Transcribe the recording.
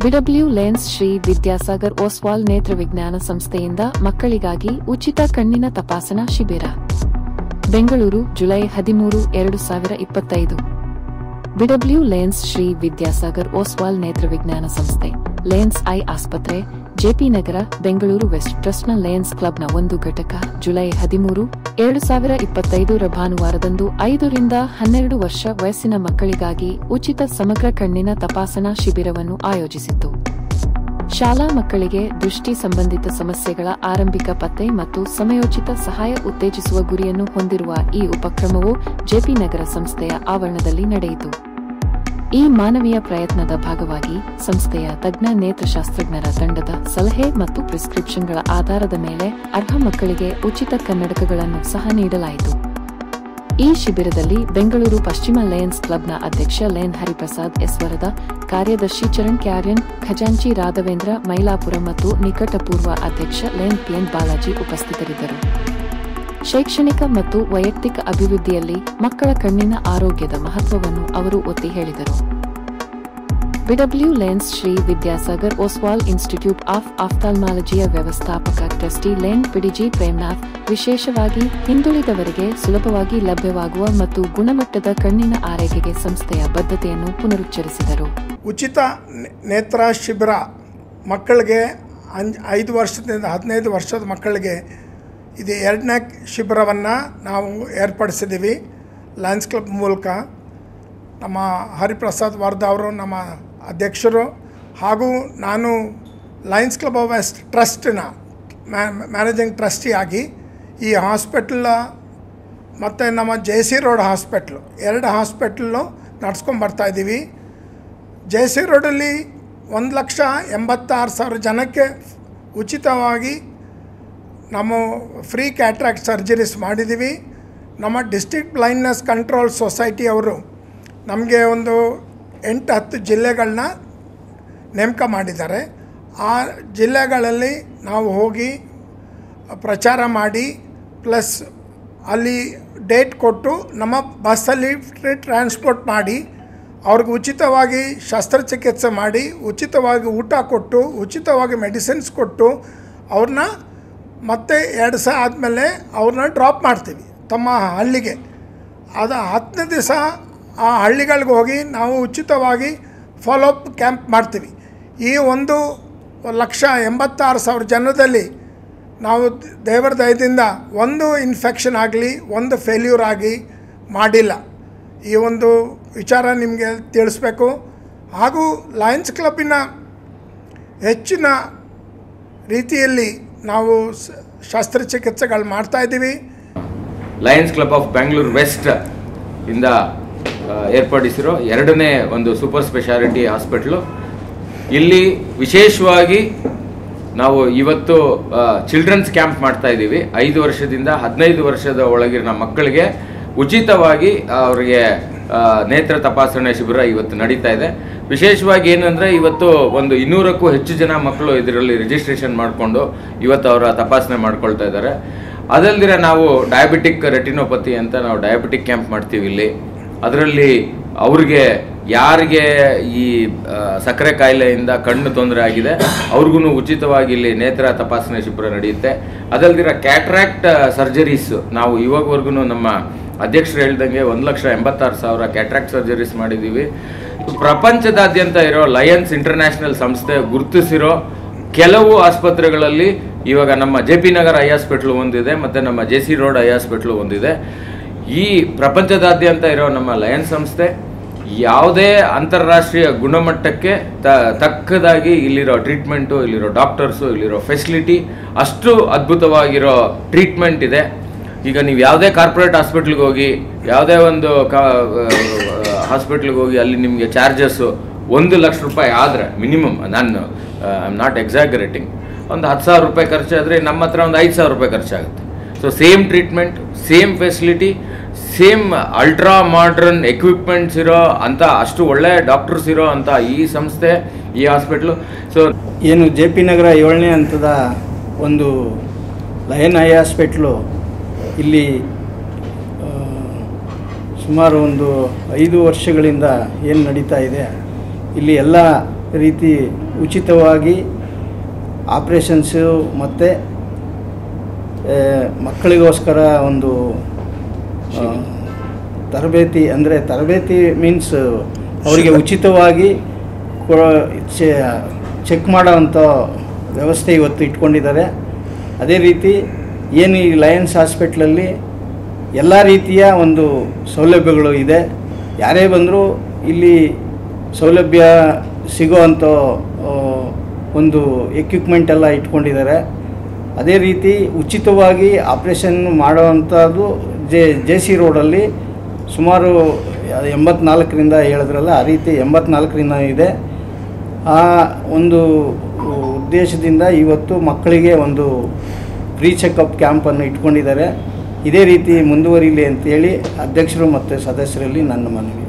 BW lens Shri Vidyasagar Oswal ನೇತ್ರ ವಿಜ್ಞಾನ ಸಂಸ್ಥೆಯಿಂದ ಮಕ್ಕಳಿಗಾಗಿ ಉಚಿತ ಕಣ್ಣಿನ ತಪಾಸಣಾ ಶಿಬಿರ Bengaluru July 13, 2025 BW lens Shri Vidyasagar Oswal ನೇತ್ರ ವಿಜ್ಞಾನ ಸಂಸ್ಥೆ ಲೆನ್ಸ್ ಐ ಆಸ್ಪತ್ರೆ ಜೆಪಿ ನಗರ ಬೆಂಗಳೂರು ವೆಸ್ಟ್ ಟ್ರಸ್ಟ್ನ ಲೆನ್ಸ್ ಕ್ಲಬ್ನ ಒಂದು ಘಟಕ ಜುಲೈ 13, 2025 ಭಾನುವಾರದಂದು 5 ರಿಂದ 12 ವರ್ಷ ವಯಸ್ಸಿನ ಮಕ್ಕಳಿಗಾಗಿ ಉಚಿತ ಸಮಗ್ರ ಕಣ್ಣಿನ ತಪಾಸಣಾ ಶಿಬಿರವನ್ನು ಆಯೋಜಿಸಿತ್ತು. ಶಾಲಾ ಮಕ್ಕಳಿಗೆ ದೃಷ್ಟಿ ಸಂಬಂಧಿತ ಸಮಸ್ಯೆಗಳ ಆರಂಭಿಕ ಪತ್ತೆ ಮತ್ತು ಸಮಯೋಚಿತ ಸಹಾಯ ಉತ್ತೇಜಿಸುವ ಗುರಿಯನ್ನು ಹೊಂದಿರುವ ಈ ಉಪಕ್ರಮವು ಜೆಪಿ ನಗರ ಸಂಸ್ಥೆಯ ಆವರಣದಲ್ಲಿ ನಡೆಯಿತು. ಈ ಮಾನವೀಯ ಪ್ರಯತ್ನದ ಭಾಗವಾಗಿ ಸಂಸ್ಥೆಯ ತಜ್ಞ ನೇತ್ರಶಾಸ್ತ್ರಜ್ಞರ ತಂಡದ ಸಲಹೆ ಮತ್ತು ಪ್ರಿಸ್ಕ್ರಿಪ್ಷನ್ಗಳ ಆಧಾರದ ಮೇಲೆ ಅರ್ಹ ಮಕ್ಕಳಿಗೆ ಉಚಿತ ಕನ್ನಡಕಗಳನ್ನು ಸಹ ನೀಡಲಾಯಿತು. ಈ ಶಿಬಿರದಲ್ಲಿ ಬೆಂಗಳೂರು ಪಶ್ಚಿಮ ಲಯನ್ಸ್ ಕ್ಲಬ್ನ ಅಧ್ಯಕ್ಷ ಲೇನ್ ಹರಿಪ್ರಸಾದ್ ಎಸ್ ವರದ, ಕಾರ್ಯದರ್ಶಿ ಚರಣ್ ಕ್ಯಾರ್ಯನ್, ಖಜಾಂಚಿ ರಾಘವೇಂದ್ರ ಮೈಲಾಪುರ ಮತ್ತು ನಿಕಟಪೂರ್ವ ಅಧ್ಯಕ್ಷ ಲೇನ್ ಪಿಎನ್ ಬಾಲಾಜಿ ಉಪಸ್ಥಿತರಿದ್ದರು. ಶೈಕ್ಷಣಿಕ ಮತ್ತು ವೈಯಕ್ತಿಕ ಅಭಿವೃದ್ಧಿಯಲ್ಲಿ ಮಕ್ಕಳ ಕಣ್ಣಿನ ಆರೋಗ್ಯದ ಮಹತ್ವವನ್ನು ಅವರು ಒತ್ತಿ ಹೇಳಿದರು. B W lens Shri Vidyasagar Oswal institute of ಆಫ್ಥಾಲ್ಮಾಲಜಿಯ ವ್ಯವಸ್ಥಾಪಕ ಟ್ರಸ್ಟಿ ಲೇನ್ ಪಿಡಿಜಿ ಪ್ರೇಮ್ನಾಥ್ ವಿಶೇಷವಾಗಿ ಹಿಂದುಳಿದವರಿಗೆ ಸುಲಭವಾಗಿ ಲಭ್ಯವಾಗುವ ಮತ್ತು ಗುಣಮಟ್ಟದ ಕಣ್ಣಿನ ಆರೈಕೆಗೆ ಸಂಸ್ಥೆಯ ಬದ್ಧತೆಯನ್ನು ಪುನರುಚ್ಚರಿಸಿದರು. ಉಚಿತ ನೇತ್ರ ಶಿಬಿರ ಮಕ್ಕಳಿಗೆ 5 ವರ್ಷದಿಂದ 15 ವರ್ಷದ ಮಕ್ಕಳಿಗೆ ಇದು 2ನೇ ಶಿಬಿರವನ್ನು ನಾವು ಏರ್ಪಡಿಸಿದ್ದೀವಿ ಲಯನ್ಸ್ ಕ್ಲಬ್ ಮೂಲಕ. ನಮ್ಮ ಹರಿಪ್ರಸಾದ್ ವರ್ಧ ಅವರು ನಮ್ಮ ಅಧ್ಯಕ್ಷರು ಹಾಗೂ ನಾನು ಲಯನ್ಸ್ ಕ್ಲಬ್ ಆಫ್ ವೆಸ್ಟ್ ಟ್ರಸ್ಟಿನ ಮ್ಯಾನೇಜಿಂಗ್ ಟ್ರಸ್ಟಿಯಾಗಿ ಈ ಹಾಸ್ಪಿಟಲ್ ಮತ್ತು ನಮ್ಮ JC ರೋಡ್ ಹಾಸ್ಪಿಟ್ಲು 2 ಹಾಸ್ಪಿಟಲ್ನು ನಡೆಸ್ಕೊಂಬರ್ತಾಯಿದ್ದೀವಿ. JC ರೋಡಲ್ಲಿ 1,86,000 ಜನಕ್ಕೆ ಉಚಿತವಾಗಿ ನಮ್ಮ ಫ್ರೀ ಕ್ಯಾಟ್ರಾಕ್ಟ್ ಸರ್ಜರೀಸ್ ಮಾಡಿದ್ದೀವಿ. ನಮ್ಮ ಡಿಸ್ಟ್ರಿಕ್ಟ್ ಬ್ಲೈಂಡ್ನೆಸ್ ಕಂಟ್ರೋಲ್ ಸೊಸೈಟಿ ಅವರು ನಮಗೆ ಒಂದು 8-10 ಜಿಲ್ಲೆಗಳನ್ನ ನೇಮಕ ಮಾಡಿದ್ದಾರೆ. ಆ ಜಿಲ್ಲೆಗಳಲ್ಲಿ ನಾವು ಹೋಗಿ ಪ್ರಚಾರ ಮಾಡಿ ಪ್ಲಸ್ ಅಲ್ಲಿ ಡೇಟ್ ಕೊಟ್ಟು ನಮ್ಮ ಬಸ್ಸಲ್ಲಿ ಫ್ರೀ ಟ್ರಾನ್ಸ್ಪೋರ್ಟ್ ಮಾಡಿ ಅವ್ರಿಗೆ ಉಚಿತವಾಗಿ ಶಸ್ತ್ರಚಿಕಿತ್ಸೆ ಮಾಡಿ ಉಚಿತವಾಗಿ ಊಟ ಕೊಟ್ಟು ಉಚಿತವಾಗಿ ಮೆಡಿಸಿನ್ಸ್ ಕೊಟ್ಟು ಅವ್ರನ್ನ ಮತ್ತೆ 2 ದಿವಸ ಆದಮೇಲೆ ಅವ್ರನ್ನ ಡ್ರಾಪ್ ಮಾಡ್ತೀವಿ ತಮ್ಮ ಹಳ್ಳಿಗೆ. ಅದು 10ನೇ ದಿವಸ ಆ ಹಳ್ಳಿಗಳಿಗೆ ಹೋಗಿ ನಾವು ಉಚಿತವಾಗಿ ಫಾಲೋಅಪ್ ಕ್ಯಾಂಪ್ ಮಾಡ್ತೀವಿ. ಈ 1,86,000 ಜನದಲ್ಲಿ ನಾವು ದೇವರ ದಯದಿಂದ ಒಂದು ಇನ್ಫೆಕ್ಷನ್ ಆಗಲಿ ಒಂದು ಫೇಲ್ಯೂರ್ ಆಗಿ ಮಾಡಿಲ್ಲ. ಈ ಒಂದು ವಿಚಾರ ನಿಮಗೆ ತಿಳಿಸ್ಬೇಕು. ಹಾಗೂ ಲಯನ್ಸ್ ಕ್ಲಬ್ಬಿನ ಹೆಚ್ಚಿನ ರೀತಿಯಲ್ಲಿ ನಾವು ಶಸ್ತ್ರಚಿಕಿತ್ಸೆಗಳು ಮಾಡ್ತಾಯಿದ್ದೀವಿ. Lions club of Bengaluru west ಇಂದ ಏರ್ಪಡಿಸಿರೋ 2ನೇ ಒಂದು ಸೂಪರ್ ಸ್ಪೆಷಾಲಿಟಿ ಹಾಸ್ಪಿಟ್ಲು. ಇಲ್ಲಿ ವಿಶೇಷವಾಗಿ ನಾವು ಇವತ್ತು ಚಿಲ್ಡ್ರನ್ಸ್ ಕ್ಯಾಂಪ್ ಮಾಡ್ತಾ ಇದ್ದೀವಿ. 5 ವರ್ಷದಿಂದ 15 ವರ್ಷದ ಒಳಗಿನ ಮಕ್ಕಳಿಗೆ ಉಚಿತವಾಗಿ ಅವರಿಗೆ ನೇತ್ರ ತಪಾಸಣೆ ಶಿಬಿರ ಇವತ್ತು ನಡೀತಾ ಇದೆ. ವಿಶೇಷವಾಗಿ ಏನಂದರೆ ಇವತ್ತು ಒಂದು 200ಕ್ಕೂ ಹೆಚ್ಚು ಜನ ಮಕ್ಕಳು ಇದರಲ್ಲಿ ರಿಜಿಸ್ಟ್ರೇಷನ್ ಮಾಡಿಕೊಂಡು ಇವತ್ತು ಅವರ ತಪಾಸಣೆ ಮಾಡ್ಕೊಳ್ತಾ ಇದ್ದಾರೆ. ಅದಲ್ದಿರ ನಾವು ಡಯಾಬಿಟಿಕ್ ರೆಟಿನೋಪತಿ ಅಂತ ನಾವು ಡಯಾಬಿಟಿಕ್ ಕ್ಯಾಂಪ್ ಮಾಡ್ತೀವಿ ಇಲ್ಲಿ. ಅದರಲ್ಲಿ ಅವ್ರಿಗೆ ಯಾರಿಗೆ ಈ ಸಕ್ಕರೆ ಕಾಯಿಲೆಯಿಂದ ಕಣ್ಣು ತೊಂದರೆ ಆಗಿದೆ ಅವ್ರಿಗೂ ಉಚಿತವಾಗಿ ಇಲ್ಲಿ ನೇತ್ರ ತಪಾಸಣೆ ಶಿಬಿರ ನಡೆಯುತ್ತೆ. ಅದಲ್ದಿರ ಕ್ಯಾಟ್ರಾಕ್ಟ್ ಸರ್ಜರೀಸ್ ನಾವು ಇವಾಗವರೆಗೂ ನಮ್ಮ ಅಧ್ಯಕ್ಷರು ಹೇಳ್ದಂಗೆ 1,86,000 ಕ್ಯಾಟ್ರಾಕ್ಟ್ ಸರ್ಜರೀಸ್ ಮಾಡಿದ್ದೀವಿ. ಪ್ರಪಂಚದಾದ್ಯಂತ ಇರೋ ಲಯನ್ಸ್ ಇಂಟರ್ನ್ಯಾಷನಲ್ ಸಂಸ್ಥೆ ಗುರುತಿಸಿರೋ ಕೆಲವು ಆಸ್ಪತ್ರೆಗಳಲ್ಲಿ ಇವಾಗ ನಮ್ಮ JP ನಗರ್ ಐ ಹಾಸ್ಪಿಟ್ಲು ಒಂದಿದೆ ಮತ್ತು ನಮ್ಮ JC ರೋಡ್ ಐ ಹಾಸ್ಪಿಟ್ಲು ಒಂದಿದೆ. ಈ ಪ್ರಪಂಚದಾದ್ಯಂತ ಇರೋ ನಮ್ಮ ಲಯನ್ಸ್ ಸಂಸ್ಥೆ ಯಾವುದೇ ಅಂತಾರಾಷ್ಟ್ರೀಯ ಗುಣಮಟ್ಟಕ್ಕೆ ತಕ್ಕದಾಗಿ ಇಲ್ಲಿರೋ ಟ್ರೀಟ್ಮೆಂಟು, ಇಲ್ಲಿರೋ ಡಾಕ್ಟರ್ಸು, ಇಲ್ಲಿರೋ ಫೆಸಿಲಿಟಿ ಅಷ್ಟು ಅದ್ಭುತವಾಗಿರೋ ಟ್ರೀಟ್ಮೆಂಟ್ ಇದೆ. ಈಗ ನೀವು ಯಾವುದೇ ಕಾರ್ಪೊರೇಟ್ ಹಾಸ್ಪಿಟ್ಲಿಗೆ ಹೋಗಿ ಯಾವುದೇ ಒಂದು ಹಾಸ್ಪಿಟ್ಲಿಗೆ ಹೋಗಿ ಅಲ್ಲಿ ನಿಮಗೆ ಚಾರ್ಜಸ್ಸು 1 ಲಕ್ಷ ರೂಪಾಯಿ ಆದರೆ ಮಿನಿಮಮ್, ನಾನು ಐ ಆಮ್ ನಾಟ್ ಎಕ್ಸಾಗರೇಟಿಂಗ್, ಒಂದು 10,000 ರೂಪಾಯಿ ಖರ್ಚಾದರೆ ನಮ್ಮ ಹತ್ರ ಒಂದು 5,000 ರೂಪಾಯಿ ಖರ್ಚಾಗುತ್ತೆ. So same treatment, same facility, same ultra modern equipments ಇರೋ ಅಂಥ ಅಷ್ಟು ಒಳ್ಳೆ ಡಾಕ್ಟರ್ಸ್ ಇರೋ ಅಂಥ ಈ ಸಂಸ್ಥೆ, ಈ ಹಾಸ್ಪಿಟ್ಲು. ಸೊ ಏನು JP ನಗರ 7ನೇ ಹಂತದ ಒಂದು ಲಯನ್ ಐ ಹಾಸ್ಪಿಟ್ಲು ಇಲ್ಲಿ ಸುಮಾರು ಒಂದು 5 ವರ್ಷಗಳಿಂದ ಏನು ನಡೀತಾ ಇದೆ, ಇಲ್ಲಿ ಎಲ್ಲ ರೀತಿ ಉಚಿತವಾಗಿ ಆಪ್ರೇಷನ್ಸು ಮತ್ತು ಮಕ್ಕಳಿಗೋಸ್ಕರ ಒಂದು ತರಬೇತಿ ಮೀನ್ಸ್ ಅವರಿಗೆ ಉಚಿತವಾಗಿ ಚೆಕ್ ಮಾಡೋವಂಥ ವ್ಯವಸ್ಥೆ ಇವತ್ತು ಇಟ್ಕೊಂಡಿದ್ದಾರೆ. ಅದೇ ರೀತಿ ಏನು ಈ ಲಯನ್ಸ್ ಹಾಸ್ಪಿಟ್ಲಲ್ಲಿ ಎಲ್ಲ ರೀತಿಯ ಒಂದು ಸೌಲಭ್ಯಗಳು ಇದೆ. ಯಾರೇ ಬಂದರೂ ಇಲ್ಲಿ ಸೌಲಭ್ಯ ಸಿಗೋವಂಥ ಒಂದು ಎಕ್ವಿಪ್ಮೆಂಟ್ ಎಲ್ಲ ಇಟ್ಕೊಂಡಿದ್ದಾರೆ. ಅದೇ ರೀತಿ ಉಚಿತವಾಗಿ ಆಪ್ರೇಷನ್ ಮಾಡೋವಂಥದ್ದು ಜೆ.ಸಿ. ರೋಡಲ್ಲಿ ಸುಮಾರು 84ರಿಂದ ಹೇಳಿದ್ರಲ್ಲ, ಆ ರೀತಿ 84ರಿಂದ ಇದೆ. ಆ ಒಂದು ಉದ್ದೇಶದಿಂದ ಇವತ್ತು ಮಕ್ಕಳಿಗೆ ಒಂದು ಫ್ರೀ ಚೆಕಪ್ ಕ್ಯಾಂಪನ್ನು ಇಟ್ಕೊಂಡಿದ್ದಾರೆ. ಇದೇ ರೀತಿ ಮುಂದುವರಿಲಿ ಅಂತೇಳಿ ಅಧ್ಯಕ್ಷರು ಮತ್ತು ಸದಸ್ಯರಲ್ಲಿ ನನ್ನ ಮನವಿ.